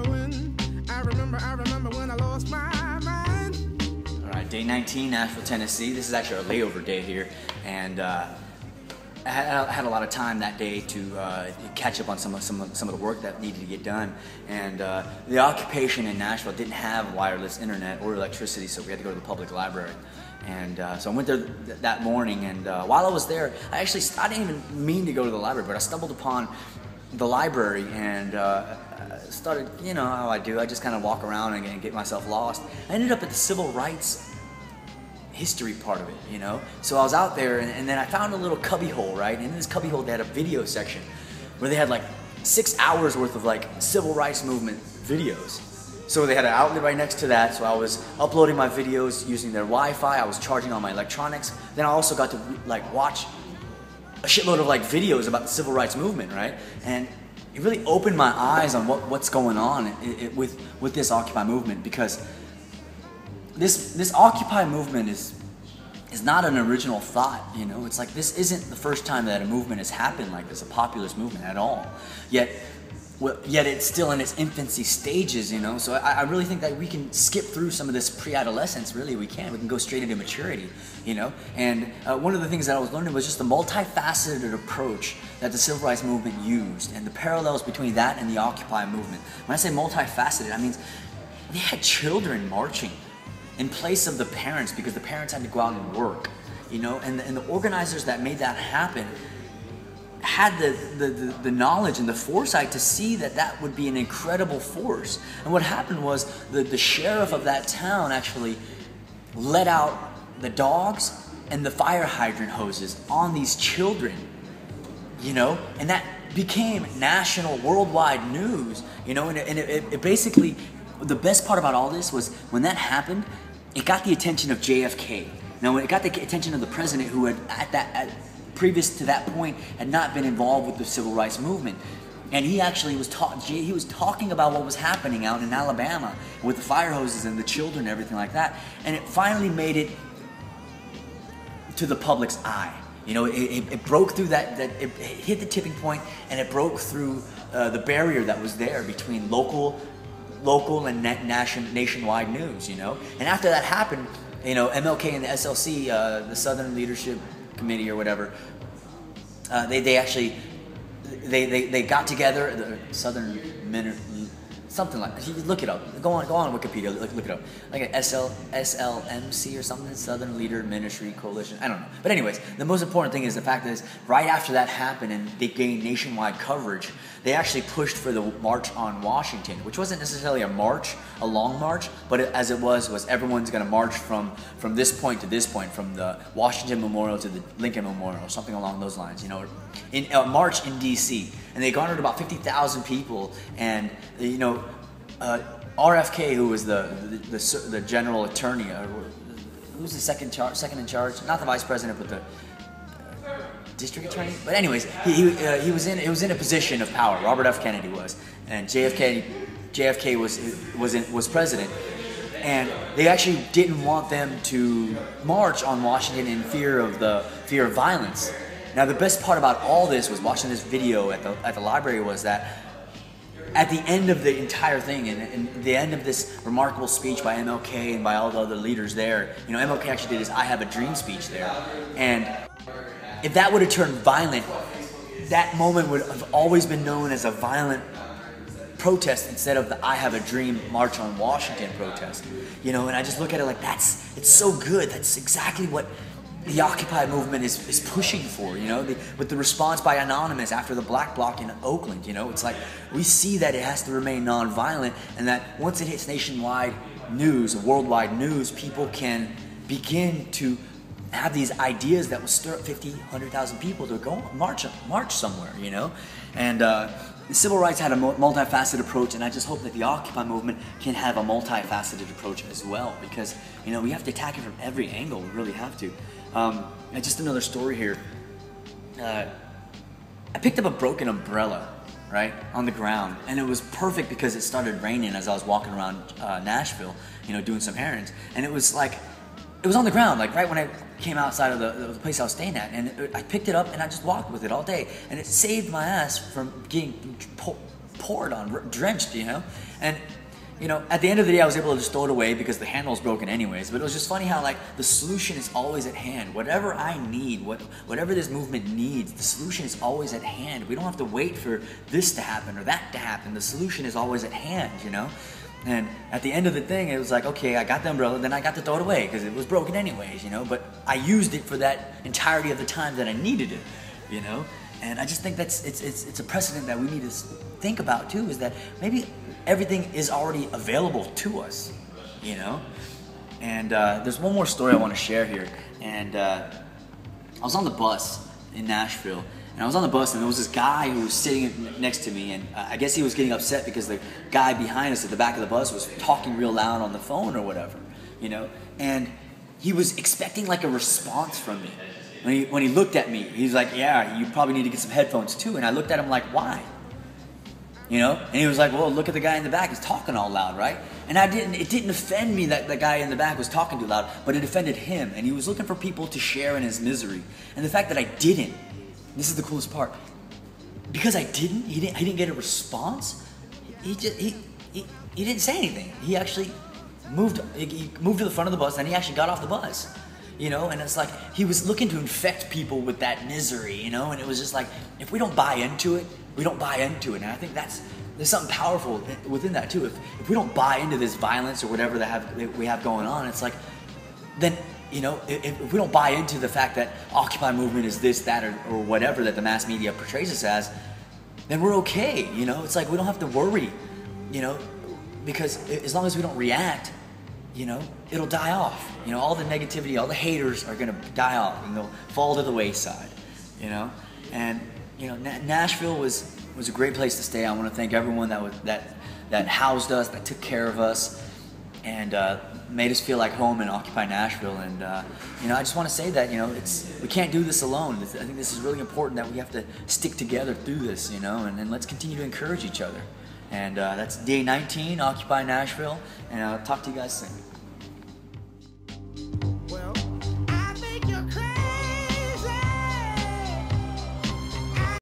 remember when I lost my mind. All right, day 19, Nashville, Tennessee. This is actually our layover day here, and I had a lot of time that day to catch up on some of the work that needed to get done. And the occupation in Nashville didn't have wireless internet or electricity, so we had to go to the public library. And so I went there that morning, and while I was there, I didn't even mean to go to the library, but I stumbled upon the library and started, you know how I do, I just kind of walk around and get myself lost. I ended up at the civil rights history part of it, you know? So I was out there, and then I found a little cubby hole, right? And in this cubby hole, they had a video section where they had like 6 hours worth of like civil rights movement videos. So they had an outlet right next to that, so I was uploading my videos using their Wi-Fi, I was charging all my electronics. Then I also got to like watch a shitload of like videos about the civil rights movement, right? And it really opened my eyes on what's going on with this Occupy movement, because this Occupy movement is not an original thought, you know? It's like, this isn't the first time that a movement has happened like this, a populist movement at all. Yet it's still in its infancy stages, you know? So I really think that we can skip through some of this pre-adolescence, really, we can go straight into maturity, you know? And one of the things that I was learning was just the multifaceted approach that the civil rights movement used, and the parallels between that and the Occupy movement. When I say multifaceted, I mean, they had children marching in place of the parents, because the parents had to go out and work, you know, and the organizers that made that happen had the knowledge and the foresight to see that would be an incredible force. And what happened was the sheriff of that town actually let out the dogs and the fire hydrant hoses on these children, you know, and that became national, worldwide news, you know, and it basically, the best part about all this was when that happened, it got the attention of JFK. Now, when it got the attention of the president, who had previous to that point had not been involved with the civil rights movement, and he actually was talking about what was happening out in Alabama with the fire hoses and the children and everything like that, and it finally made it to the public's eye. You know, it broke through it hit the tipping point, and it broke through the barrier that was there between local and nationwide news, you know? And after that happened, you know, MLK and the SLC, the Southern Leadership Committee or whatever, they got together, the Southern something like, look it up, go on Wikipedia, look it up, like a SLMC or something, Southern Leader Ministry Coalition, I don't know. But anyways, the most important thing is the fact that right after that happened and they gained nationwide coverage, they actually pushed for the March on Washington, which wasn't necessarily a long march, but as it was everyone's going to march from this point to this point, from the Washington Memorial to the Lincoln Memorial, something along those lines, you know, in a march in D.C. And they garnered about 50,000 people, and you know, RFK, who was the general attorney, who was the second in charge, not the vice president, but the district attorney. But anyways, he was in a position of power. Robert F. Kennedy was, and JFK was president, and they actually didn't want them to march on Washington in fear of violence. Now, the best part about all this was watching this video at the library was that at the end of the entire thing, and the end of this remarkable speech by MLK and by all the other leaders there, you know, MLK actually did his "I Have a Dream" speech there, and if that would have turned violent, that moment would have always been known as a violent protest instead of the "I Have a Dream" March on Washington protest, you know. And I just look at it like it's so good. That's exactly what the Occupy movement is pushing for, you know, with the response by Anonymous after the Black Bloc in Oakland, you know. It's like we see that it has to remain nonviolent, and that once it hits nationwide news, worldwide news, people can begin to have these ideas that will stir up 50, 100,000 people to go march somewhere, you know. And civil rights had a multifaceted approach, and I just hope that the Occupy movement can have a multifaceted approach as well, because, you know, we have to attack it from every angle. We really have to. And just another story here. I picked up a broken umbrella, right, on the ground, and it was perfect because it started raining as I was walking around Nashville, you know, doing some errands, and it was on the ground, like right when I came outside of the place I was staying at, and I picked it up and I just walked with it all day, and it saved my ass from getting poured on, drenched, you know? And, you know, at the end of the day, I was able to just throw it away because the handle was broken anyways. But it was just funny how, like, the solution is always at hand. Whatever I need, whatever this movement needs, the solution is always at hand. We don't have to wait for this to happen or that to happen. The solution is always at hand, you know? And at the end of the thing, it was like, okay, I got the umbrella, then I got to throw it away because it was broken anyways, you know? But I used it for that entirety of the time that I needed it, you know? And I just think it's a precedent that we need to think about too, is that maybe everything is already available to us, you know? And there's one more story I want to share here. And I was on the bus in Nashville, and I was on the bus, and there was this guy who was sitting next to me, and I guess he was getting upset because the guy behind us at the back of the bus was talking real loud on the phone or whatever, you know? And he was expecting like a response from me. When he looked at me, he's like, yeah, you probably need to get some headphones too. And I looked at him like, why? You know? And he was like, well, look at the guy in the back. He's talking all loud, right? And it didn't offend me that the guy in the back was talking too loud, but it offended him. And he was looking for people to share in his misery. And the fact that I didn't, this is the coolest part, because I didn't, he didn't get a response. He didn't say anything. He actually moved to the front of the bus, and he actually got off the bus. You know, and it's like he was looking to infect people with that misery, you know, and it was just like, if we don't buy into it, we don't buy into it. And I think there's something powerful within that too. If we don't buy into this violence or whatever that we have going on, it's like, then, you know, if we don't buy into the fact that Occupy movement is this, that, or whatever that the mass media portrays us as, then we're okay, you know. It's like we don't have to worry, you know, because as long as we don't react, you know, it'll die off. You know, all the negativity, all the haters are gonna die off, and they'll fall to the wayside. You know, and you know, Nashville was a great place to stay. I want to thank everyone that housed us, that took care of us, and made us feel like home in Occupy Nashville. And you know, I just want to say that, you know, we can't do this alone. I think this is really important, that we have to stick together through this. You know, and let's continue to encourage each other. And that's Day 19, Occupy Nashville, and I'll talk to you guys soon.